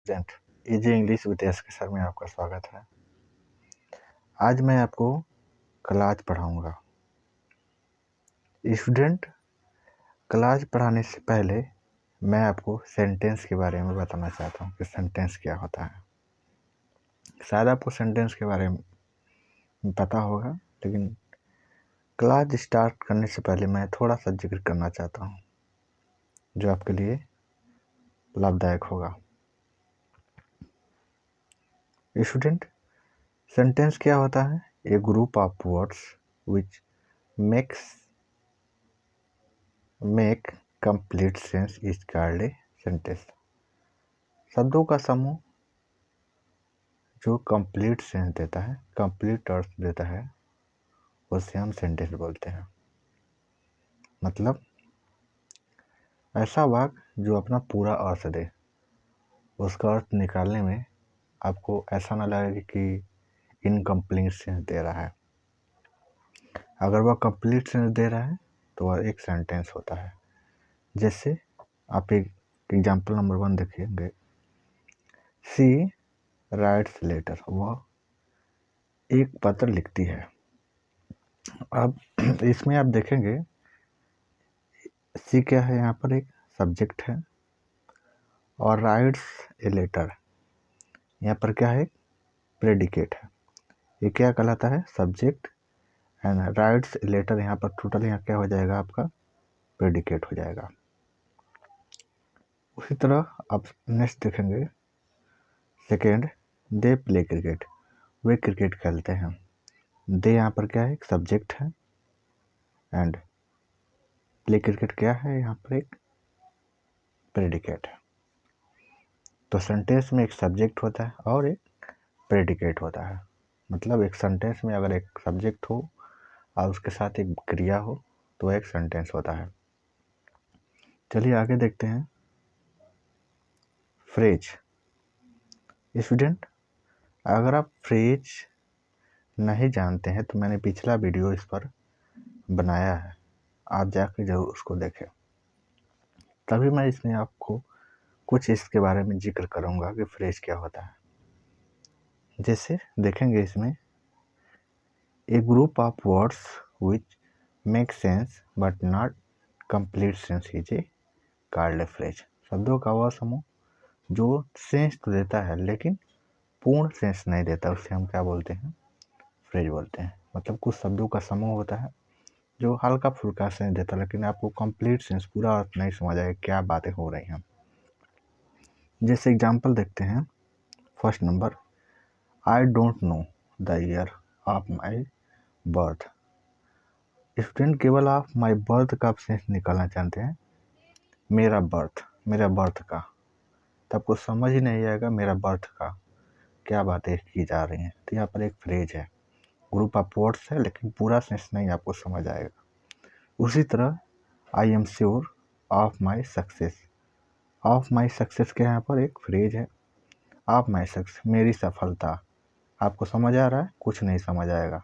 Student, easy English with S के sir में आपका स्वागत है। आज मैं आपको क्लास पढ़ाऊंगा। स्टूडेंट, क्लास पढ़ाने से पहले मैं आपको सेंटेंस के बारे में बताना चाहता हूँ कि सेंटेंस क्या होता है। शायद आपको सेंटेंस के बारे में पता होगा, लेकिन क्लास स्टार्ट करने से पहले मैं थोड़ा सा जिक्र करना चाहता हूँ जो आपके लिए लाभदायक होगा। स्टूडेंट, सेंटेंस क्या होता है? A group of words which make complete sense is called a sentence. शब्दों का समूह जो कंप्लीट सेंस देता है, कंप्लीट अर्थ देता है, उसे हम सेंटेंस बोलते हैं। मतलब ऐसा वाक्य जो अपना पूरा अर्थ दे, उसका अर्थ निकालने में आपको ऐसा ना लगे कि इनकम्प्लीट सेंस दे रहा है। अगर वह कंप्लीट सेंस दे रहा है तो वह एक सेंटेंस होता है। जैसे आप एक एग्जाम्पल नंबर 1 देखेंगे, सी राइट्स लेटर, वह एक पत्र लिखती है। अब इसमें आप देखेंगे सी क्या है, यहाँ पर एक सब्जेक्ट है, और राइट्स ए लेटर यहाँ पर क्या है, प्रेडिकेट है। ये क्या कहलाता है? Subject. And writes a letter यहाँ पर टोटल यहाँ क्या हो जाएगा, आपका प्रेडिकेट हो जाएगा। उसी तरह आप नेक्स्ट देखेंगे, second, they play cricket, way cricket खेलते हैं। दे यहाँ पर क्या है, एक सब्जेक्ट है, एंड प्ले क्रिकेट क्या है, यहाँ पर एक प्रेडिकेट है। तो सेंटेंस में एक सब्जेक्ट होता है और एक प्रेडिकेट होता है। मतलब एक सेंटेंस में अगर एक सब्जेक्ट हो और उसके साथ एक क्रिया हो तो एक सेंटेंस होता है। चलिए आगे देखते हैं, फ्रेज। स्टूडेंट, अगर आप फ्रेज नहीं जानते हैं तो मैंने पिछला वीडियो इस पर बनाया है, आप जाकर जरूर उसको देखें। तभी मैं इसमें आपको कुछ इसके बारे में जिक्र करूंगा कि फ्रेज क्या होता है। जैसे देखेंगे इसमें, a group of words which make sense but not complete sense is a called a phrase. शब्दों का वह समूह जो सेंस तो देता है लेकिन पूर्ण सेंस नहीं देता, उसे हम क्या बोलते हैं? फ्रेज बोलते हैं। मतलब कुछ शब्दों का समूह होता है जो हल्का फुल्का सेंस देता है लेकिन आपको कंप्लीट सेंस, पूरा अर्थ नहीं समझ आएगा क्या बातें हो रही हैं। जैसे एग्जांपल देखते हैं, first number, I don't know the year of my birth. Student, केवल आप माई बर्थ का सेंस निकालना चाहते हैं, मेरा बर्थ का, तो आपको समझ ही नहीं आएगा मेरा बर्थ का क्या बातें की जा रही हैं। तो यहाँ पर एक फ्रेज है, ग्रुप ऑफ वर्ड्स है, लेकिन पूरा सेंस नहीं आपको समझ आएगा। उसी तरह, I am sure of my success. Of my success के यहाँ पर एक फ्रेज है, ऑफ माई सक्सेस, मेरी सफलता। आपको समझ आ रहा है? कुछ नहीं समझ आएगा।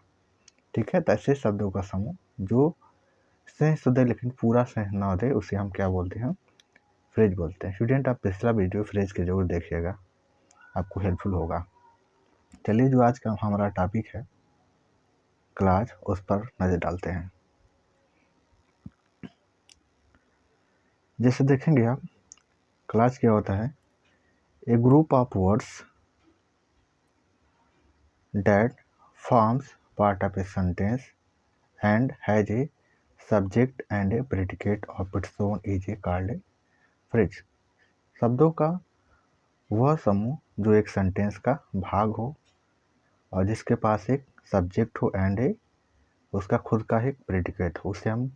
ठीक है, तो ऐसे शब्दों का समूह जो सेंस दे लेकिन पूरा सेंस ना दे, उसे हम क्या बोलते हैं? फ्रेज बोलते हैं। स्टूडेंट, आप पिछला वीडियो फ्रेज के जरूर देखिएगा, आपको हेल्पफुल होगा। चलिए, जो आज का हमारा टॉपिक है क्लास, उस पर नज़र डालते हैं। जैसे देखेंगे आप, क्लास क्या होता है? A group of words that forms part of a sentence and has a subject and a predicate of its own is a called a phrase. शब्दों का वह समूह जो एक सेंटेंस का भाग हो और जिसके पास एक सब्जेक्ट हो एंड ए उसका खुद का एक प्रेडिकेट हो, उसे हम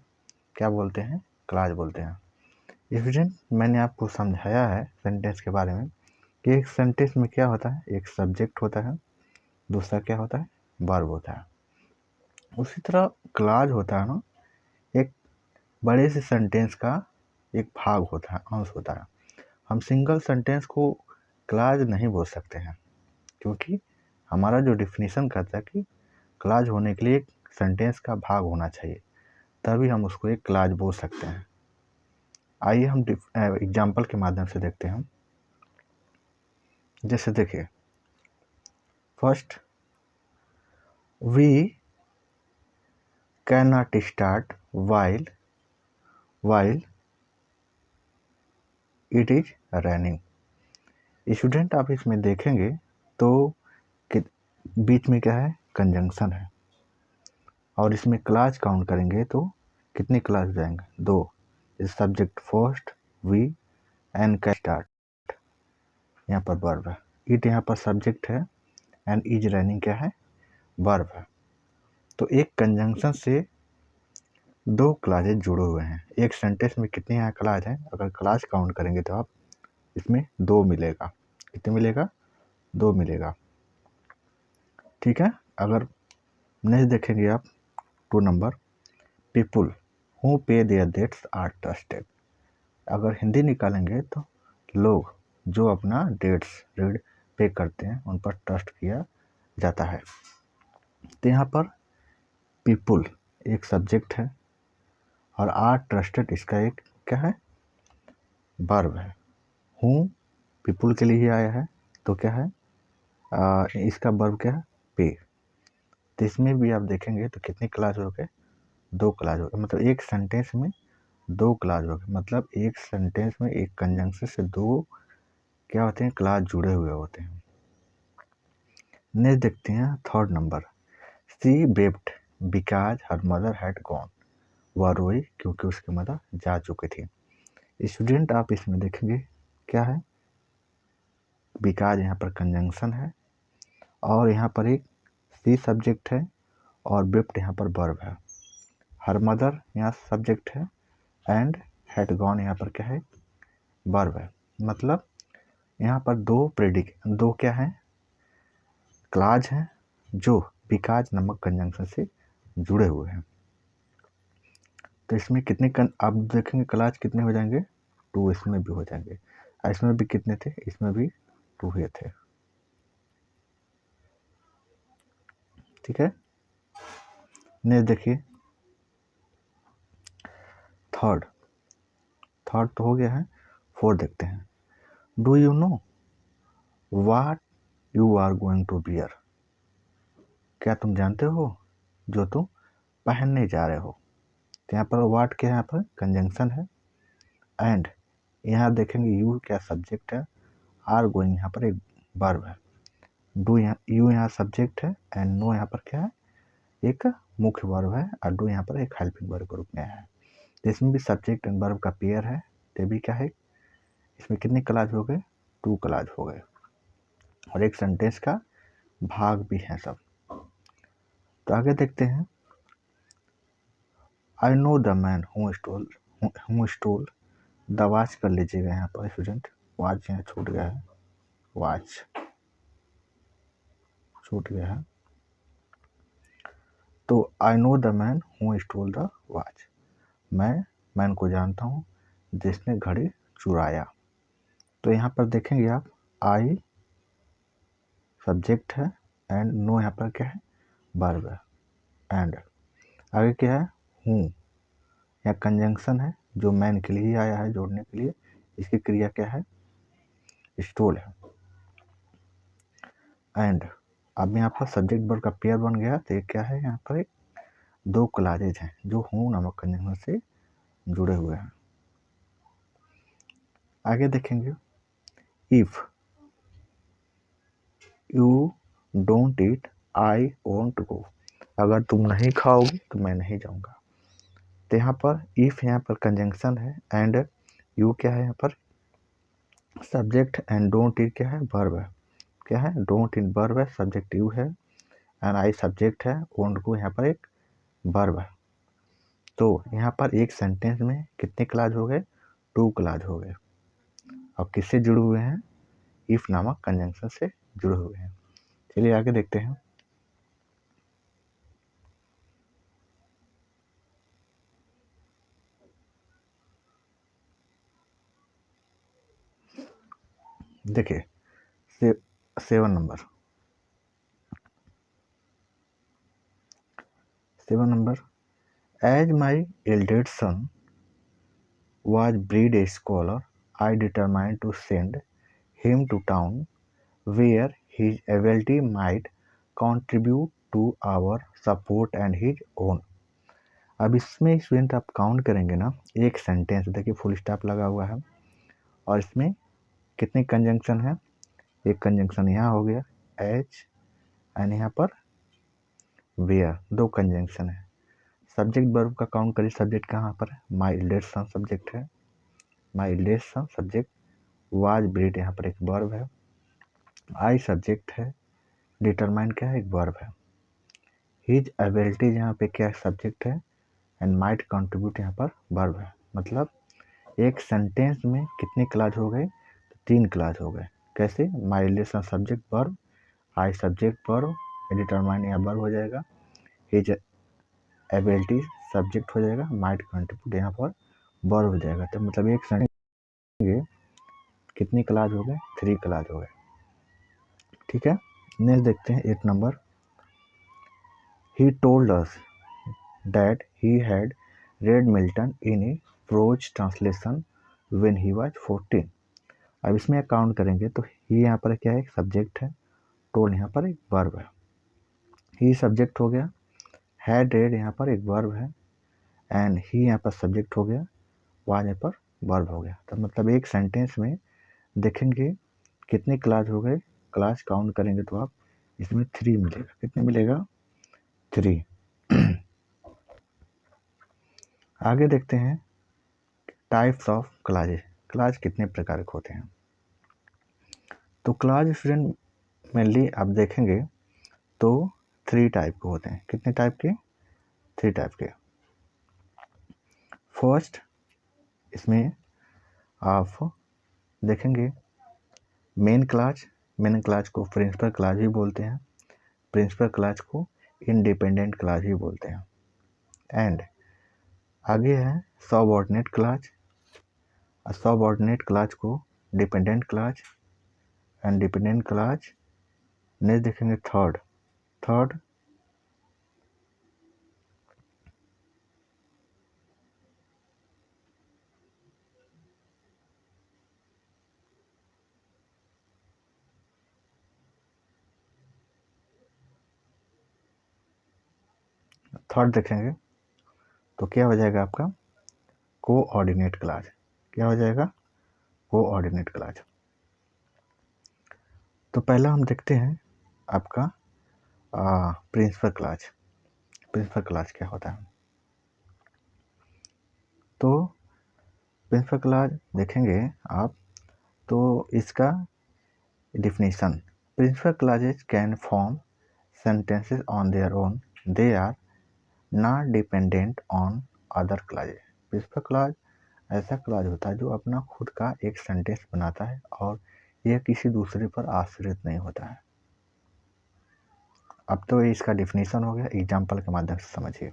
क्या बोलते हैं? क्लास बोलते हैं। स्टूडेंट, मैंने आपको समझाया है सेंटेंस के बारे में कि एक सेंटेंस में क्या होता है, एक सब्जेक्ट होता है, दूसरा क्या होता है? वर्ब होता है। उसी तरह क्लास होता है ना, एक बड़े से सेंटेंस का एक भाग होता है, अंश होता है। हम सिंगल सेंटेंस को क्लास नहीं बोल सकते हैं, क्योंकि हमारा जो डिफिनीशन कहता है कि क्लास होने के लिए एक सेंटेंस का भाग होना चाहिए, तभी हम उसको एक क्लास बोल सकते हैं। आइए हम एग्जाम्पल के माध्यम से देखते हैं। जैसे देखिए, first, we can not start while it is running. Student आप इसमें देखेंगे तो बीच में क्या है, कंजंक्शन है, और इसमें क्लास काउंट करेंगे तो कितनी क्लास हो जाएंगे, 2। Subject first we and can start, यहाँ पर वर्ब है, इट यहाँ पर सब्जेक्ट है एंड इज रनिंग क्या है, वर्ब है। तो एक कंजंक्शन से 2 क्लासेज जुड़े हुए हैं। एक सेंटेंस में कितने यहाँ क्लास हैं, अगर क्लास काउंट करेंगे तो आप इसमें 2 मिलेगा। कितने मिलेगा, 2 मिलेगा। ठीक है। अगर नेक्स्ट देखेंगे आप 2 number, people who pay their debts are trusted. अगर हिंदी निकालेंगे तो लोग जो अपना डेट्स ऋण पे करते हैं उन पर ट्रस्ट किया जाता है। तो यहाँ पर पीपुल एक सब्जेक्ट है और आर ट्रस्टेड इसका एक क्या है, वर्ब है। हूँ पीपुल के लिए ही आया है तो क्या है, इसका वर्ब क्या है, पे। तो इसमें भी आप देखेंगे तो कितनी क्लास हो गए, 2 क्लास हो गए। मतलब एक सेंटेंस में 2 क्लास हो गए। मतलब एक सेंटेंस में एक कंजंक्शन से 2 क्या होते हैं, क्लास जुड़े हुए होते हैं। नेक्स्ट देखते हैं 3rd number, she wept because her mother had gone. वह रोई क्योंकि उसकी मदर जा चुकी थी। स्टूडेंट आप इसमें देखेंगे क्या है, बिकॉज यहाँ पर कंजंक्शन है और यहाँ पर एक सी सब्जेक्ट है और वेप्ट यहाँ पर वर्ब है। हर मदर यहाँ सब्जेक्ट है एंड हैड गॉन यहाँ पर क्या है, वर्ब है। मतलब यहाँ पर 2 क्या है, क्लाज हैं जो बिकॉज नामक कंजंक्शन से जुड़े हुए हैं। तो इसमें कितने आप देखेंगे क्लाज कितने हो जाएंगे, 2 इसमें भी हो जाएंगे। इसमें भी कितने थे, इसमें भी 2 ही थे। ठीक है। नेक्स्ट देखिए थर्ड तो हो गया है। 4 देखते हैं, do you know what you are going to bear. क्या तुम जानते हो जो तुम पहनने जा रहे हो। तो यहाँ पर व्हाट क्या है, यहाँ पर कंजंक्शन है एंड यहाँ देखेंगे यू क्या सब्जेक्ट है, आर गोइंग यहाँ पर एक वर्ब है, डू यू यहाँ सब्जेक्ट है एंड नो यहाँ पर क्या है, एक मुख्य वर्ब है और डू यहाँ पर एक हेल्पिंग वर्ब के रूप में है। तो इसमें भी सब्जेक्ट एंड वर्ब का पेयर है। तो भी क्या है, इसमें कितने क्लास हो गए, 2 क्लास हो गए और एक सेंटेंस का भाग भी है सब। तो आगे देखते हैं, I know the man who stole the watch. कर लीजिएगा यहाँ पर स्टूडेंट, वॉच यहाँ छूट गया है, वॉच छूट गया है। तो I know the man who stole the watch, मैं मैन को जानता हूँ जिसने घड़ी चुराया। तो यहाँ पर देखेंगे आप, आई सब्जेक्ट है एंड नो यहाँ पर क्या है, वर्ब है एंड आगे क्या है, हूँ या कंजंक्शन है जो मैन के लिए ही आया है जोड़ने के लिए। इसकी क्रिया क्या है, स्टोल है एंड अब यहाँ पर सब्जेक्ट वर्ब का पेयर बन गया। तो ये क्या है, यहाँ पर 2 क्लासेज हैं जो हूँ नामक कंजंक्शन से जुड़े हुए हैं। आगे देखेंगे, if you don't eat I won't go. अगर तुम नहीं खाओगे तो मैं नहीं जाऊंगा। तो यहाँ पर इफ यहाँ पर कंजंक्शन है एंड यू क्या है, यहाँ पर सब्जेक्ट एंड डोंट ईट क्या है, वर्ब है। क्या है, डोंट ईट वर्ब है, सब्जेक्ट यू है एंड आई सब्जेक्ट है, वोंट गो यहाँ पर एक वर्ब है। तो यहाँ पर एक सेंटेंस में कितने क्लास हो गए, 2 क्लास हो गए और किससे जुड़े हुए हैं, इफ नामक कंजंक्शन से जुड़े हुए हैं। चलिए आगे देखते हैं, देखिए 7 नंबर, as my eldest son was bred a scholar, I determined to send him to town where his ability might contribute to our support and his own. अब इसमें स्टूडेंट आप काउंट करेंगे ना, एक सेंटेंस देखिए फुल स्टॉप लगा हुआ है और इसमें कितने कंजंक्शन है, एक कंजंक्शन यहाँ हो गया एच एंड यहाँ पर वेयर, दो कंजंक्शन है। सब्जेक्ट वर्ब का काउंट करिए, सब्जेक्ट कहाँ पर है, माई इल्डेस्ट सन सब्जेक्ट है, माई इल्डेस्ट सन सब्जेक्ट, वाज ब्रीड यहाँ पर एक वर्ब है, आई सब्जेक्ट है, डिटरमाइन क्या है एक वर्ब है, हिज एबिलिटीज यहाँ पे क्या सब्जेक्ट है एंड माइट कंट्रीब्यूट यहाँ पर वर्ब है। मतलब एक सेंटेंस में कितने क्लास हो गए, तो 3 क्लास हो गए। कैसे, my eldest subject verb, I subject verb, determine यहाँ वर्ब हो जाएगा, हिज एबिलिटी सब्जेक्ट हो जाएगा, माइट कंट्रीब्यूट यहाँ पर वर्ब हो जाएगा। तो मतलब एक सेंटेंस कितनी क्लास हो गए, 3 क्लास हो गए। ठीक है, नेक्स्ट देखते हैं 8 number. He told us that he had read Milton in a prose translation when he was 14। अब इसमें काउंट करेंगे तो ही यहाँ पर क्या है, एक सब्जेक्ट है, टोल्ड यहाँ पर एक वर्ब है, ही सब्जेक्ट हो गया, हैड रेड यहाँ पर एक वर्ब है एंड ही यहाँ पर सब्जेक्ट हो गया, वाज यहाँ पर वर्ब हो गया। तो मतलब एक सेंटेंस में देखेंगे कितने क्लास हो गए, क्लास काउंट करेंगे तो आप इसमें 3 मिलेगा। कितने मिलेगा, 3। आगे देखते हैं टाइप्स ऑफ क्लासेस, क्लास कितने प्रकार के होते हैं। तो क्लास स्टूडेंट मेनली आप देखेंगे तो 3 टाइप के होते हैं। कितने टाइप के, 3 टाइप के। फर्स्ट, इसमें आप देखेंगे मेन क्लास, मेन क्लास को प्रिंसिपल क्लास भी बोलते हैं, प्रिंसिपल क्लास को इंडिपेंडेंट क्लास भी बोलते हैं। एंड आगे है सबऑर्डिनेट क्लास, सबऑर्डिनेट क्लास को dependent class and dependent class. Next देखेंगे थर्ड, देखेंगे तो क्या हो जाएगा आपका कोऑर्डिनेट क्लास। क्या हो जाएगा, कोऑर्डिनेट क्लास। तो पहला हम देखते हैं आपका प्रिंसिपल क्लास। प्रिंसिपल क्लास क्या होता है, तो प्रिंसिपल क्लास देखेंगे आप तो इसका definition, principal classes can form sentences on their own, they are not dependent on other clauses। Principal clause ऐसा क्लॉज होता है जो अपना खुद का एक सेंटेंस बनाता है और यह किसी दूसरे पर आश्रित नहीं होता है। अब तो इसका डिफिनीशन हो गया, एग्जाम्पल के माध्यम से समझिए।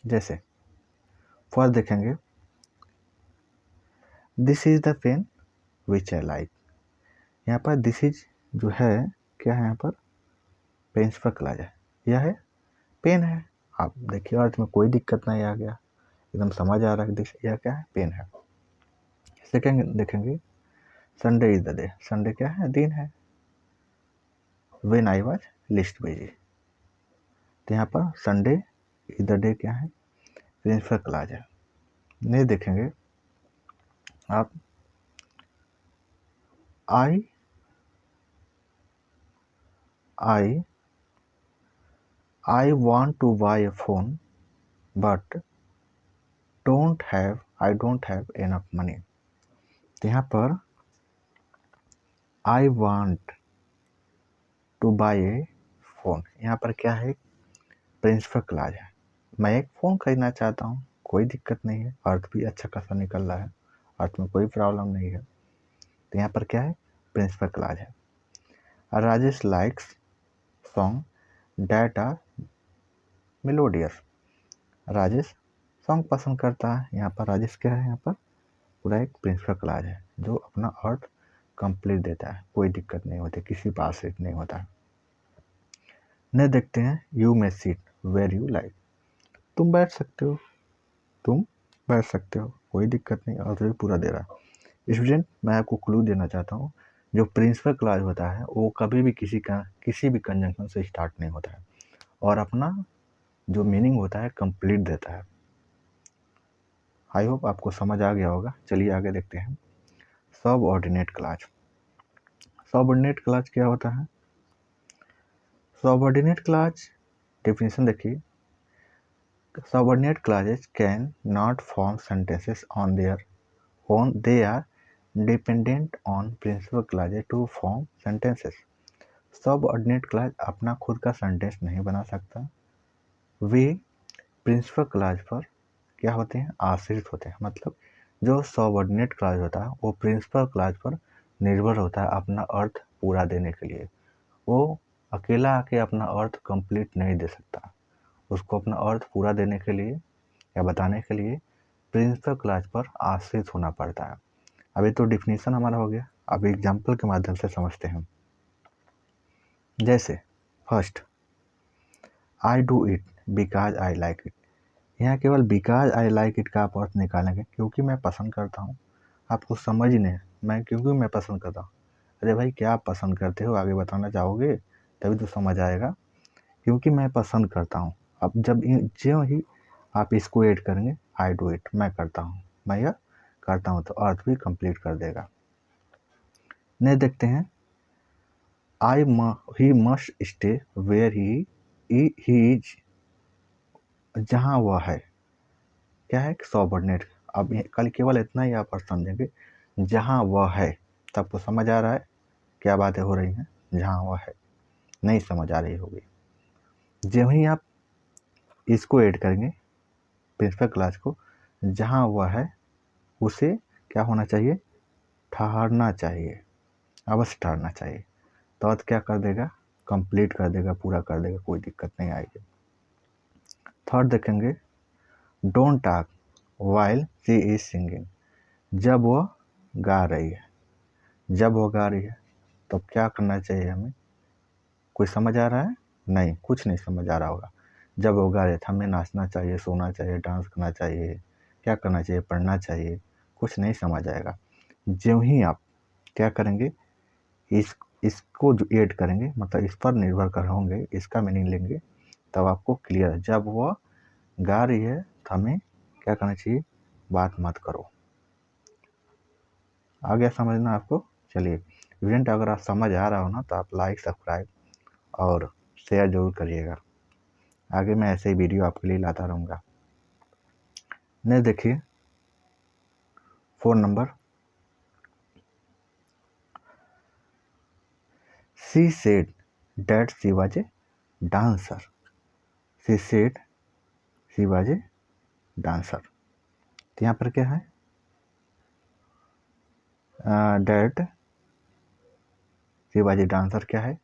जैसे फर्स्ट देखेंगे, this is the pen which I like. यहाँ पर दिस इज जो है क्या है, यहाँ पर प्रिंसिपल क्लॉज है, यह है पेन है। आप देखिए अर्थ में कोई दिक्कत नहीं आ गया, एकदम समझ आ रहा है कि यह क्या है, पेन है। सेकेंड देखेंगे, Sunday is the day, Sunday क्या है, दिन है। When I was list busy, तो यहाँ पर संडे इज द डे क्या है, प्रिंसिपल क्लॉज है। नहीं देखेंगे आप, I want to buy a phone but I don't have enough money. तो यहाँ पर I want to buy a phone, यहाँ पर क्या है, प्रिंसिपल क्लॉज है। मैं एक फ़ोन खरीदना चाहता हूँ, कोई दिक्कत नहीं है, अर्थ भी अच्छा खासा निकल रहा है, अर्थ में कोई प्रॉब्लम नहीं है। तो यहाँ पर क्या है, प्रिंसिपल क्लॉज है। Rajesh likes song that are melodious, Rajesh song पसंद करता है। यहाँ पर राजेश क्या है, यहाँ पर पूरा एक प्रिंसिपल क्लॉज है जो अपना अर्थ कंप्लीट देता है, कोई दिक्कत नहीं होती, किसी पर आश्रित नहीं होता है। नहीं देखते हैं, you may sit where you like, तुम बैठ सकते हो, तुम बैठ सकते हो, कोई दिक्कत नहीं, और तो पूरा दे रहा है। स्टूडेंट मैं आपको क्लू देना चाहता हूँ, जो प्रिंसिपल क्लॉज होता है वो कभी भी किसी भी कंजंक्शन से स्टार्ट नहीं होता है और अपना जो मीनिंग होता है कंप्लीट देता है। आई होप आपको समझ आ गया होगा। चलिए आगे देखते हैं। Subordinate clause. सबऑर्डिनेट क्लॉज क्या होता है? सबऑर्डिनेट क्लॉज डेफिनेशन देखिए। Subordinate clauses can not form sentences on their own. They are dependent on principal clauses to form sentences. Subordinate clause अपना खुद का सेंटेंस नहीं बना सकता। वे प्रिंसिपल क्लॉज पर क्या होते हैं? आश्रित होते हैं। मतलब जो सबऑर्डिनेट क्लॉज होता है वो प्रिंसिपल क्लॉज पर निर्भर होता है अपना अर्थ पूरा देने के लिए। वो अकेला आके अपना अर्थ कंप्लीट नहीं दे सकता। उसको अपना अर्थ पूरा देने के लिए या बताने के लिए प्रिंसिपल क्लॉज पर आश्रित होना पड़ता है। अभी तो डिफिनीशन हमारा हो गया। अब एग्जाम्पल के माध्यम से समझते हैं। जैसे first, I do it because I like it. यहाँ केवल बिकॉज आई लाइक इट का आप अर्थ निकालेंगे क्योंकि मैं पसंद करता हूँ। आपको समझ ही नहीं, मैं क्योंकि मैं पसंद करता हूँ। अरे भाई क्या आप पसंद करते हो, आगे बताना चाहोगे तभी तो समझ आएगा। क्योंकि मैं पसंद करता हूँ। अब जब जो ही आप इसको ऐड करेंगे, आई डू इट, मैं करता हूँ, मैं यह करता हूँ, तो अर्थ भी कंप्लीट कर देगा। नहीं देखते हैं, he must stay where he is. जहाँ वह है, क्या है? सबऑर्डिनेट। अब कल केवल इतना ही आप समझेंगे, जहाँ वह है। तब तो समझ आ रहा है क्या बातें हो रही हैं। जहाँ वह है नहीं समझ आ रही होगी। जब ही आप इसको ऐड करेंगे प्रिंसिपल क्लॉज को, जहाँ वह है उसे क्या होना चाहिए? ठहरना चाहिए, अवश्य ठहरना चाहिए। तो अर्थ क्या कर देगा? कंप्लीट कर देगा, पूरा कर देगा, कोई दिक्कत नहीं आएगी। थर्ड देखेंगे, don't talk while she is singing. जब वह गा रही है, जब वो गा रही है तो क्या करना चाहिए हमें? कोई समझ आ रहा है? नहीं, कुछ नहीं समझ आ रहा होगा। जब वो गा रही है तो हमें नाचना चाहिए, सोना चाहिए, डांस करना चाहिए, क्या करना चाहिए? पढ़ना चाहिए। कुछ नहीं समझ आएगा। जो ही आप क्या करेंगे, इसको जो ऐड करेंगे, मतलब इस पर निर्भर कर होंगे, इसका मीनिंग लेंगे, तब आपको क्लियर है। जब वह गा रही है तो हमें क्या करना चाहिए? बात मत करो। आ गया समझना आपको? चलिए, इवेंट अगर आप समझ आ रहा हो ना तो आप लाइक, सब्सक्राइब और शेयर जरूर करिएगा। आगे मैं ऐसे ही वीडियो आपके लिए लाता रहूँगा। नेक्स्ट देखिए, 4 number, she said that she was a dancer. She said she was a dancer. तो यहाँ पर क्या है? That she was a dancer क्या है?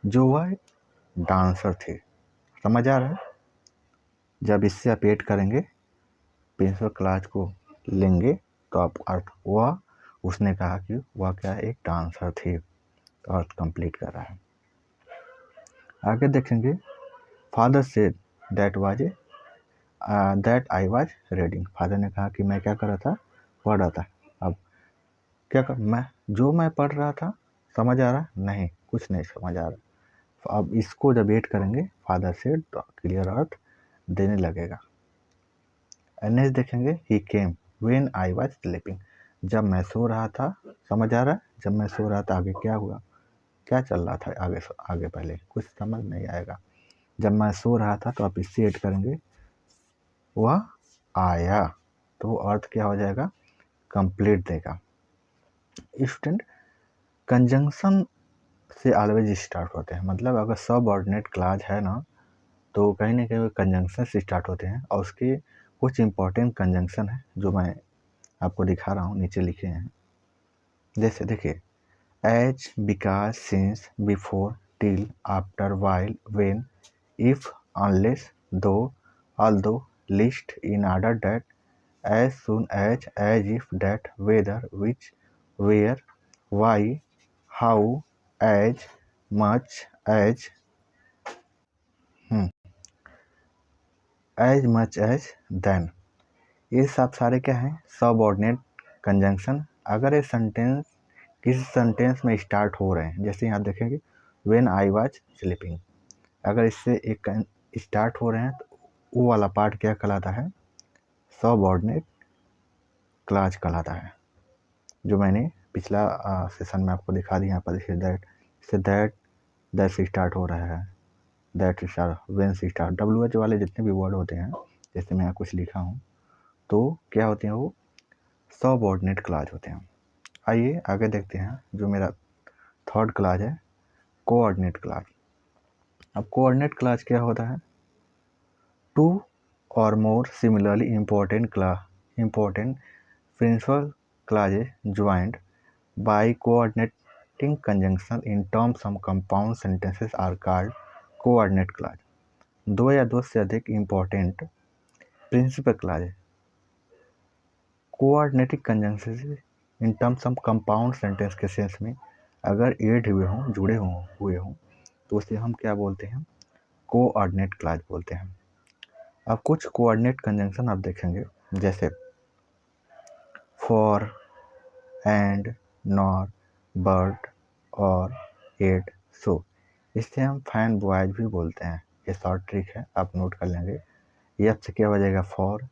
जो वह डांसर थे। समझ आ रहा है? जब इससे आप ऐड करेंगे, प्रिंसिपल क्लॉज को लेंगे, तो आप अर्थ वह, उसने कहा कि वह क्या है? एक डांसर थे। तो अर्थ कंप्लीट कर रहा है। आगे देखेंगे, father said that was a that I was reading. Father ने कहा कि मैं क्या कर रहा था? पढ़ रहा था। अब क्या कर, मैं पढ़ रहा था। समझ आ रहा? नहीं, कुछ नहीं समझ आ रहा। अब इसको जब ऐड करेंगे फादर सेड, तो क्लियर अर्थ देने लगेगा। नेक्स्ट देखेंगे, he came when I was sleeping. जब मैं सो रहा था। समझ आ रहा है? जब मैं सो रहा था, आगे क्या हुआ? क्या चल रहा था आगे पहले कुछ समझ नहीं आएगा। जब मैं सो रहा था तो आप इससे ऐड करेंगे, वह आया, तो अर्थ क्या हो जाएगा? कंप्लीट देगा। स्टूडेंट, कंजंक्शन से ऑलवेज स्टार्ट होते हैं। मतलब अगर सबऑर्डिनेट क्लॉज है ना, तो कहीं ना कहीं कंजंक्शन से स्टार्ट होते हैं। और उसके कुछ इंपॉर्टेंट कंजंक्शन है जो मैं आपको दिखा रहा हूँ, नीचे लिखे हैं। जैसे देखिए, as, because, since, before, till, after, while, when, if, unless, though, although, lest, in order, that, as soon as if, that, whether, which, where, why, how, as much as, as much as, then। ये सब सारे क्या हैं? Subordinate conjunction. अगर ये sentence किसी sentence में start हो रहे हैं, जैसे यहाँ देखेंगे व्हेन आई वाज स्लीपिंग, अगर इससे एक स्टार्ट हो रहे हैं तो वो वाला पार्ट क्या कहलाता है, सबऑर्डिनेट क्लॉज कहलाता है, जो मैंने पिछला सेशन में आपको दिखा दिया। यहाँ पर देखिए दैट से स्टार्ट हो रहा है, दैट स्टार्ट, व्हेन से स्टार्ट, WH वाले जितने भी वर्ड होते हैं, जैसे मैं यहाँ कुछ लिखा हूँ तो क्या होते हैं, वो सबऑर्डिनेट क्लॉज होते हैं। आइए आगे देखते हैं, जो मेरा थर्ड क्लॉज है कोऑर्डिनेट क्लॉज। अब कोऑर्डिनेट क्लॉज क्या होता है, two or more similarly important principal clauses joined by coordinating conjunction in terms of compound sentences are called coordinate clause। दो या दो से अधिक important principal clause coordinating conjunction in terms of compound sentence के sense में अगर add हुए हों तो उसे हम क्या बोलते हैं, कोऑर्डिनेट क्लॉज बोलते हैं। अब कुछ कोऑर्डिनेट कंजंक्शन आप देखेंगे, जैसे फॉर, एंड, नॉर, बट और एट, सो, इससे हम फाइन बॉयज भी बोलते हैं। ये शॉर्ट ट्रिक है, आप नोट कर लेंगे। एफ से क्या हो जाएगा फॉर,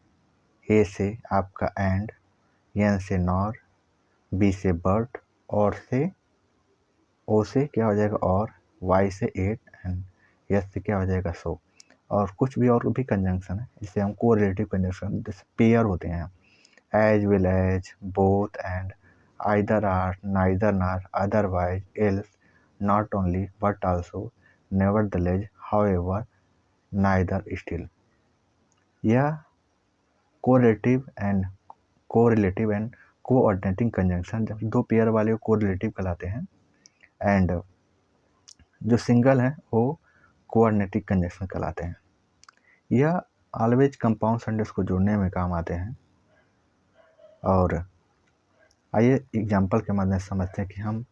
ए से आपका एंड, एन से नॉर, बी से बट, और से ओ से क्या हो जाएगा और, वाई से एट, एंड एस से क्या हो जाएगा सो। और कुछ भी और भी कंजंक्शन है जिसे हम कोरिलेटिव कंजंक्शन, जैसे पेयर होते हैं, as well as, both and, either or, neither nor, otherwise, else, not only but also, nevertheless, however, neither, still. यह कोरिलेटिव एंड कोऑर्डिनेटिंग कंजंक्शन, जब दो पेयर वाले कोरिलेटिव कहलाते हैं, एंड जो सिंगल है वो कोऑर्डिनेटिव कंजंक्शन कहलाते हैं। यह ऑलवेज कंपाउंड सेंटेंस को जोड़ने में काम आते हैं। और आइए एग्जाम्पल के माध्यम से समझते हैं कि हम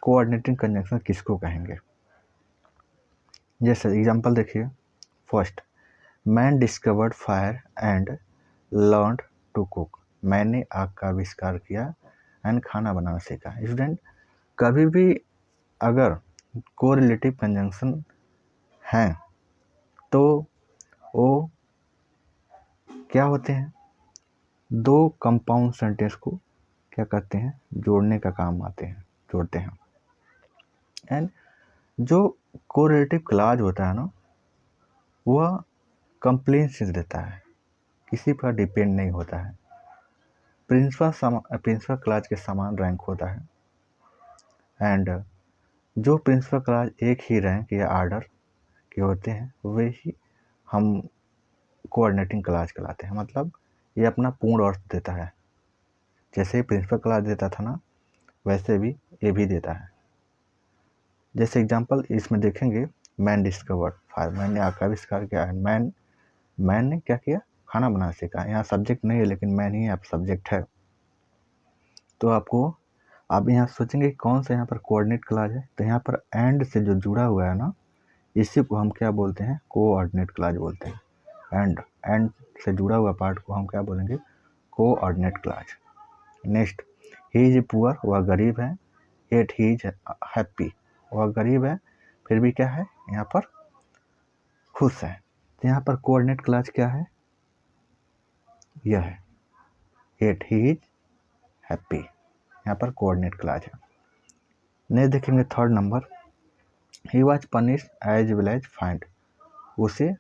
कोऑर्डिनेटिंग कंजंक्शन किसको कहेंगे। जैसे एग्जाम्पल देखिए, first, man discovered fire and learned to cook, मैंने आग का आविष्कार किया एंड खाना बनाना सीखा। स्टूडेंट, कभी भी अगर कोरिलेटिव कंजंक्शन हैं तो वो क्या होते हैं, दो कंपाउंड सेंटेंस को क्या करते हैं, जोड़ने का काम आते हैं, जोड़ते हैं। एंड जो कोरिलेटिव क्लॉज होता है ना, वह कंप्लेंसेस देता है, किसी पर डिपेंड नहीं होता है, प्रिंसिपल क्लॉज के समान रैंक होता है। एंड जो प्रिंसिपल क्लॉज एक ही रैंक या आर्डर के होते हैं वे ही हम कोऑर्डिनेटिंग क्लॉज कहलाते हैं। मतलब ये अपना पूर्ण अर्थ देता है, जैसे प्रिंसिपल क्लॉज देता था ना, वैसे भी ये भी देता है। जैसे एग्जांपल इसमें देखेंगे, मैन डिस्कवर्ड फायर, मैंने आग का आविष्कार किया है, मैन ने क्या किया, खाना बनाना सीखा। यहाँ सब्जेक्ट नहीं है लेकिन मैन ही आप सब्जेक्ट है। तो आप यहाँ सोचेंगे कौन सा यहाँ पर कोऑर्डिनेट क्लॉज है, तो यहाँ पर एंड से जो जुड़ा हुआ है ना, इसी को हम क्या बोलते हैं, कोऑर्डिनेट क्लॉज बोलते हैं। एंड से जुड़ा हुआ पार्ट को हम क्या बोलेंगे, coordinate clause. Next, he is poor, वह गरीब है, एट ही इज हैप्पी, वह गरीब है फिर भी क्या है, यहाँ पर खुश है। तो यहाँ पर कोऑर्डिनेट क्लॉज क्या है, यह है एट ही इज हैप्पी, यहाँ पर कोऑर्डिनेट क्लॉज है। नेक्स्ट देखेंगे third number, he was punish as well as fined, उसे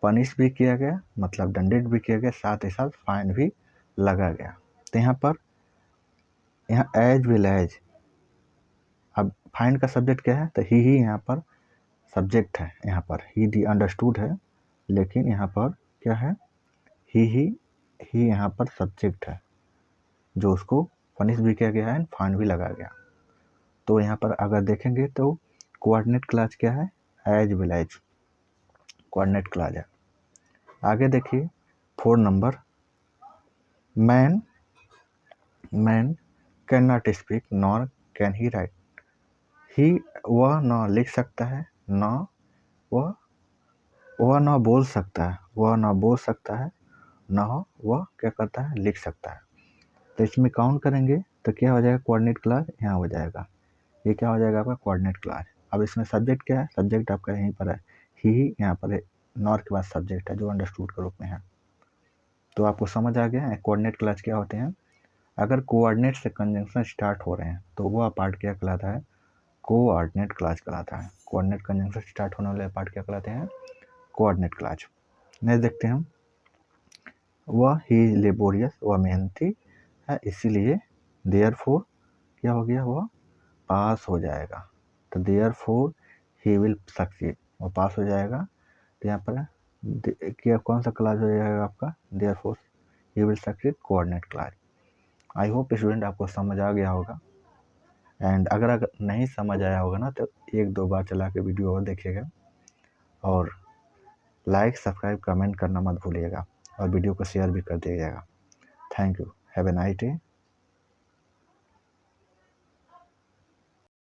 पनिश भी किया गया, मतलब दंडित भी किया गया, साथ ही साथ फाइन भी लगा गया। तो यहाँ एज वेल एज, अब फाइन का सब्जेक्ट क्या है, तो ही यहाँ पर सब्जेक्ट है, यहाँ पर ही दी अंडरस्टूड है, लेकिन यहाँ पर क्या है, ही यहाँ पर सब्जेक्ट है, जो उसको पनिश भी किया गया है, फाइन भी लगा गया। तो यहाँ पर अगर देखेंगे तो कोऑर्डिनेट क्लॉज क्या है, as well as coordinate clause है। आगे देखिए 4 नंबर, man can not speak nor can he write, he वह न लिख सकता है, न वह न बोल सकता है, न वह क्या करता है, लिख सकता है। तो इसमें काउंट करेंगे तो क्या हो जाएगा, कोऑर्डिनेट क्लास यहाँ हो जाएगा, ये क्या हो जाएगा आपका कोऑर्डिनेट क्लास। अब इसमें सब्जेक्ट क्या है, सब्जेक्ट आपका यहीं पर है, ही यहाँ पर है, नॉर के बाद सब्जेक्ट है जो अंडरस्टूड के रूप में है। तो आपको समझ आ गया है कोऑर्डिनेट क्लास क्या होते हैं। अगर कोऑर्डिनेट से कंजंक्शन स्टार्ट हो रहे हैं तो वह पार्ट क्या कहलाता है, कोऑर्डिनेट क्लास कहलाता है। कोऑर्डिनेट कंजंक्शन स्टार्ट होने वाले पार्ट क्या कहलाते हैं, कोऑर्डिनेट क्लास। नेक्स्ट देखते हैं हम, वह ही लेबोरियस, वह मेहनती है इसीलिए, देयरफॉर क्या हो गया, वह पास हो जाएगा। तो देयरफॉर ही विल सक्सीड, वो पास हो जाएगा। तो यहाँ पर क्या कौन सा क्लास हो जाएगा आपका, therefore he will succeed, coordinate class. I hope student आपको समझ आ गया होगा। एंड अगर नहीं समझ आया होगा ना तो एक दो बार चला के वीडियो और देखिएगा, और लाइक सब्सक्राइब कमेंट करना मत भूलिएगा, और वीडियो को शेयर भी कर दीजिएगा। Thank you, have a nice day.